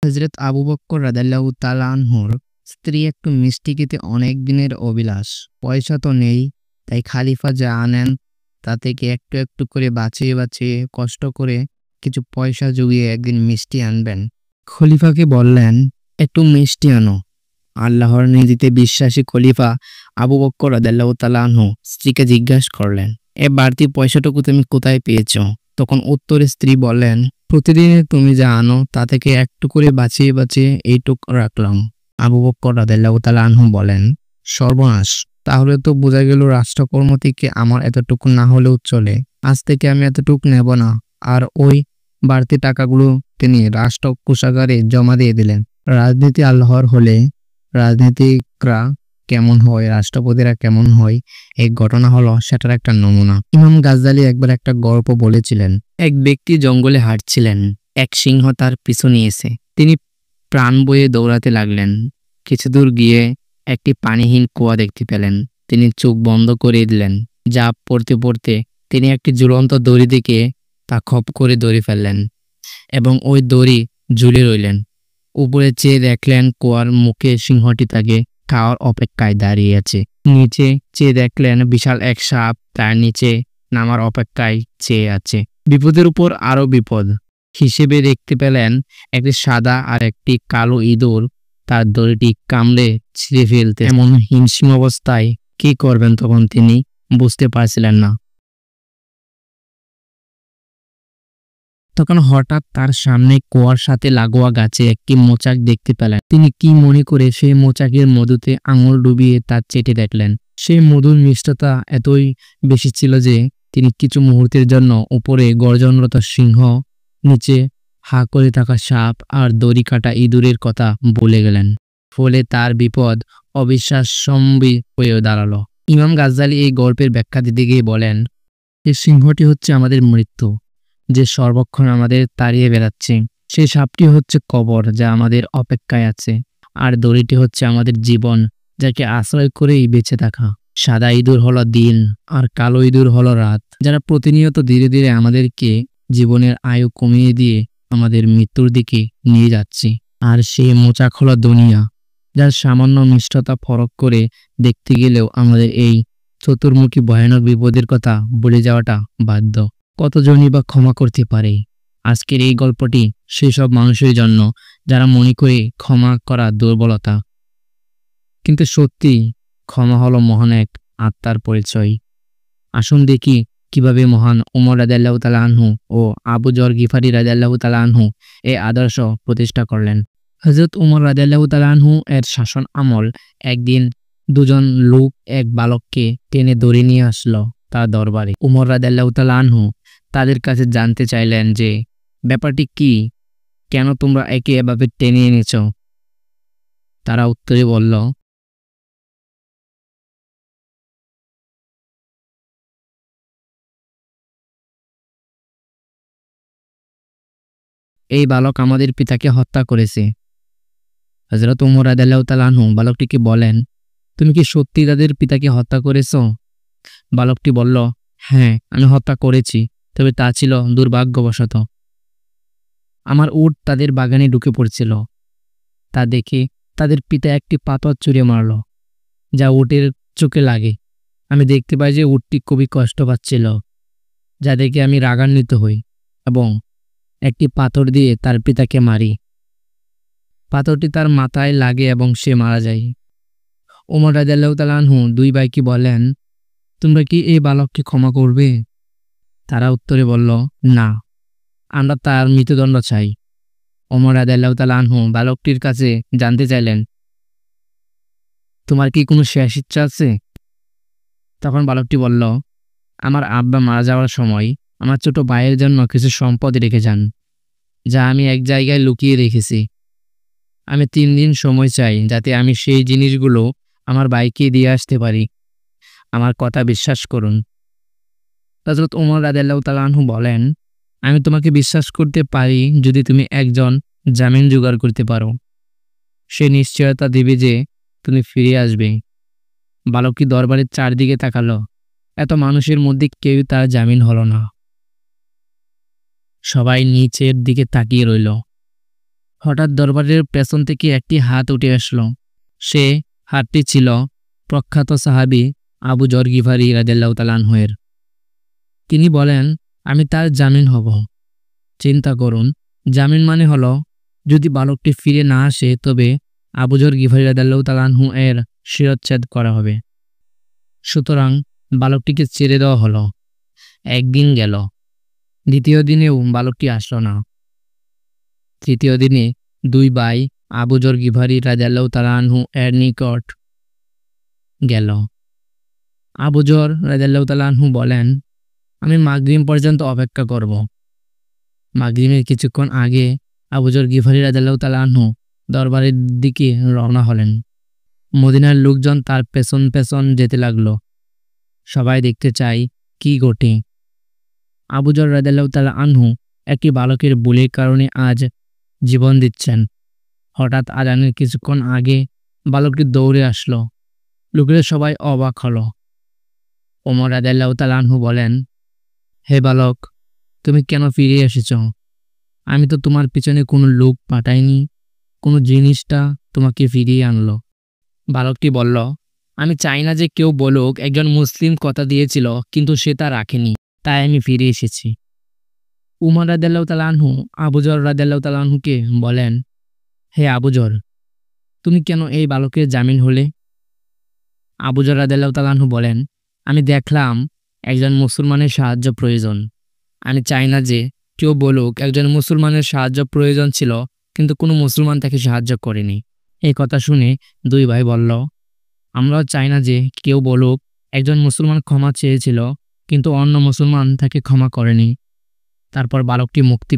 হযরত আবু বকর রাদিয়াল্লাহু তাআলা আনহুর স্ত্রী একটু মিষ্টি খেতে অনেক দিনের অভিলাষ। পয়সা তো নেই, তাই খলিফা যা আনেন তা থেকে একটু একটু করে বাঁচিয়ে বাঁচিয়ে কষ্ট করে কিছু পয়সা জুগিয়ে একদিন মিষ্টি আনবেন। খলিফাকে বললেন, একটু মিষ্টি আনো। আল্লাহর নীতিতে বিশ্বাসী খলিফা আবু বকর রাদিয়াল্লাহু তাআলা আনহু স্ত্রীকে জিজ্ঞাসা করলেন, এ বাড়তি পয়সাটুকু তুমি কোথায় পেয়েছো? তখন উত্তরে স্ত্রী বললেন, প্রতিদিনে তুমি যা আনো তা থেকে একটু করে বাঁচিয়ে বাঁচিয়ে এইটুক রাখলাম। আবু বকর রাদিয়াল্লাহু তাআলা আনহু বলেন, সর্বনাশ! তাহলে তো বোঝা গেল রাষ্ট্রকর্ম থেকে আমার এতটুকু না হলেও চলে। আজ থেকে আমি এতটুকু নেব না। আর ওই বাড়তি টাকাগুলো তিনি রাষ্ট্র কোষাগারে জমা দিয়ে দিলেন। রাজনীতি আল্লাহর হলে রাজনীতিকরা কেমন হয়, রাষ্ট্রপতিরা কেমন হয়, এই ঘটনা হলো সেটার একটা নমুনা। ইমাম গাজ্জালী একবার একটা গল্প বলেছিলেন। এক ব্যক্তি জঙ্গলে হাঁটছিলেন, এক সিংহ তার পিছু নিয়েছে। তিনি প্রাণ বয়ে দৌড়াতে লাগলেন। কিছু দূর গিয়ে একটি পানিহীন কুয়া দেখতে পেলেন। তিনি চোখ বন্ধ করে দিলেন। ঝাঁপ পড়তে পড়তে তিনি একটি ঝুলন্ত দড়ি দিকে তা খপ করে ধরে ফেললেন এবং ওই দড়ি ঝুলে রইলেন। উপরে চেয়ে দেখলেন কুয়ার মুখে সিংহটি তাকে খাওয়ার অপেক্ষায় দাঁড়িয়ে আছে। নিচে চেয়ে দেখলেন বিশাল এক সাপ তার নিচে নামার অপেক্ষায় চেয়ে আছে। বিপদের উপর আরো বিপদ হিসেবে দেখতে পেলেন একটি সাদা আর একটি কালো ইঁদুর তার দড়িটি কামড়ে ছিঁড়ে ফেলতে। এমন হিমশিম অবস্থায় কি করবেন তখন তিনি বুঝতে পারছিলেন না। তখন হঠাৎ তার সামনে কুয়ার সাথে লাগোয়া গাছে একটি মোচাক দেখতে পেলেন। তিনি কি মনে করে সেই মোচাকের মধুতে আঙুল ডুবিয়ে তা চেটে দেখলেন। সেই মধুর মিষ্টতা এতই বেশি ছিল যে তিনি কিছু মুহূর্তের জন্য উপরে গর্জনরত সিংহ, নিচে হা করে থাকা সাপ আর দড়ি কাটা ইঁদুরের কথা ভুলে গেলেন। ফলে তার বিপদ অবিশ্বাস্যম্বী হয়ে দাঁড়ালো। ইমাম গাজ্জালী এই গল্পের ব্যাখ্যা দিতে গিয়ে বলেন, এই সিংহটি হচ্ছে আমাদের মৃত্যু, যে সর্বক্ষণ আমাদের তাড়িয়ে বেড়াচ্ছে। সেই সাপটি হচ্ছে কবর, যা আমাদের অপেক্ষায় আছে। আর দড়িটি হচ্ছে আমাদের জীবন, যাকে আশ্রয় করেই বেঁচে থাকা। সাদা ইঁদুর হলো দিন আর কালো ইঁদুর হলো রাত, যারা প্রতিনিয়ত ধীরে ধীরে আমাদেরকে জীবনের আয়ু কমিয়ে দিয়ে আমাদের মৃত্যুর দিকে নিয়ে যাচ্ছে। আর সেই মোচাক হলো দুনিয়া, যার সামান্য মিষ্টতা ফরক করে দেখতে গেলেও আমাদের এই চতুর্মুখী ভয়ানক বিপদের কথা ভুলে যাওয়াটা বাধ্য। কতজনই বা ক্ষমা করতে পারে? আজকের এই গল্পটি সেসব মানুষের জন্য যারা মনে করে ক্ষমা করা দুর্বলতা, কিন্তু সত্যি ক্ষমা হলো মহান এক আত্মার পরিচয়। আসুন দেখি কিভাবে মহান উমর রাদিয়াল্লাহু তাআলা আনহু ও আবু যর গিফারি রাদিয়াল্লাহু তাআলা আনহু এই আদর্শ প্রতিষ্ঠা করলেন। হযরত উমর রাদিয়াল্লাহু তাআলা আনহু এর শাসন আমল একদিন দুজন লোক এক বালককে টেনে ধরে নিয়ে আসলো তার দরবারে। উমর রাদিয়াল্লাহু তাআলা আনহু তাদের কাছে জানতে চাইলেন যে ব্যাপারটি কি, কেন তোমরা একে এভাবে টেনে এনেছ? তারা উত্তরে বলল, এই বালক আমাদের পিতাকে হত্যা করেছে। হযরত উমর রাদিয়াল্লাহু তাআলা আনহু বালকটিকে বলেন, তুমি কি সত্যি তাদের পিতাকে হত্যা করেছ? বালকটি বলল, হ্যাঁ, আমি হত্যা করেছি, তবে তা ছিল দুর্ভাগ্যবশত। আমার উট তাদের বাগানে ঢুকে পড়ছিল। তা দেখে তাদের পিতা একটি পাথর ছুঁড়ে মারল, যা উটের চোখে লাগে। আমি দেখতে পাই যে উটটি খুবই কষ্ট পাচ্ছিল, যা দেখে আমি রাগান্বিত হই এবং একটি পাথর দিয়ে তার পিতাকে মারি। পাথরটি তার মাথায় লাগে এবং সে মারা যায়। ওমর রাদিয়াল্লাহু তাআলা আনহু দুই ভাইকে বলেন, তোমরা কি এই বালককে ক্ষমা করবে? তারা উত্তরে বলল, না, আমরা তার মৃত্যুদণ্ড চাই। ওমর রাদিয়াল্লাহু তাআলা আনহু বালকটির কাছে জানতে চাইলেন, তোমার কি কোনো শেষ ইচ্ছা আছে? তখন বালকটি বলল, আমার আব্বা মারা যাওয়ার সময় আমার ছোট ভাইয়ের জন্য কিছু সম্পদ রেখে যান, যা আমি এক জায়গায় লুকিয়ে রেখেছি। আমি 3 দিন সময় চাই, যাতে আমি সেই জিনিসগুলো আমার ভাইকে দিয়ে আসতে পারি। আমার কথা বিশ্বাস করুন। হযরত ওমর রাদিয়াল্লাহু তাআলা আনহু বলেন, আমি তোমাকে বিশ্বাস করতে পারি যদি তুমি একজন জামিন জোগাড় করতে পারো। সে নিশ্চয়তা দেবে যে তুমি ফিরে আসবে। বালকটি দরবারের চারদিকে তাকালো। এত মানুষের মধ্যে কেউ তার জামিন হলো না। সবাই নিচের দিকে তাকিয়ে রইল। হঠাৎ দরবারের পেছন থেকে একটি হাত উঠে আসলো। সে হাতটি ছিল প্রখ্যাত সাহাবী আবু যর গিফারি রাদিয়াল্লাহু তাআলা আনহু-এর। তিনি বলেন, আমি তার জামিন হব। চিন্তা করুন, জামিন মানে হলো যদি বালকটি ফিরে না আসে তবে আবু যর গিফারি রাদিয়াল্লাহু তাআলা আনহু-এর শিরচ্ছেদ করা হবে। সুতরাং বালকটিকে ছেড়ে দেওয়া হলো। একদিন গেল, দ্বিতীয় দিনেও বালকটি আসলো না। তৃতীয় দিনে দুই ভাই আবু যর গিফারি রাদিয়াল্লাহু তাআলা আনহু-এর নিকট গেল। আবু যর রাদিয়াল্লাহু তাআলা আনহু বলেন, আমি মাগরিব পর্যন্ত অপেক্ষা করব। মাগরিবের কিছুক্ষণ আগে আবু যর গিফারি রাদিয়াল্লাহু তাআলা আনহু দরবারের দিকে রওনা হলেন। মদিনার লোকজন তার পেছন পেছন যেতে লাগলো। সবাই দেখতে চায় কি ঘটে। আবু যর রাদিয়াল্লাহু তাআলা আনহু একটি বালকের ভুলের কারণে আজ জীবন দিচ্ছেন। হঠাৎ আজানের কিছুক্ষণ আগে বালকটি দৌড়ে আসলো। লোকেরা সবাই অবাক হলো। ওমর রাদিয়াল্লাহু তাআলা আনহু বলেন, হে বালক, তুমি কেন ফিরে এসেছ? আমি তো তোমার পিছনে কোনো লোক পাঠাইনি, কোনো জিনিসটা তোমাকে ফিরিয়ে আনলো। বালকটি বলল, আমি চাই না যে কেউ বলুক একজন মুসলিম কথা দিয়েছিল কিন্তু সে তা রাখেনি, তাই আমি ফিরে এসেছি। উমর রাদিয়াল্লাহু তাআলা আনহু আবু যর রাদিয়াল্লাহু তাআলা আনহুকে বলেন, হে আবু যর, তুমি কেন এই বালকের জামিন হলে? আবু যর রাদিয়াল্লাহু তাআলা আনহু বলেন, আমি দেখলাম একজন মুসলমানের সাহায্য প্রয়োজন। আমি চাই না যে কেউ বলুক একজন মুসলমানের সাহায্য প্রয়োজন ছিল কিন্তু কোনো মুসলমান তাকে সাহায্য করেনি। এই কথা শুনে দুই ভাই বলল, আমরাও চাই না যে কেউ বলুক একজন মুসলমান ক্ষমা চেয়েছিল কিন্তু অন্য মুসলমান তাকে ক্ষমা করেনি। তারপর বালকটি মুক্তি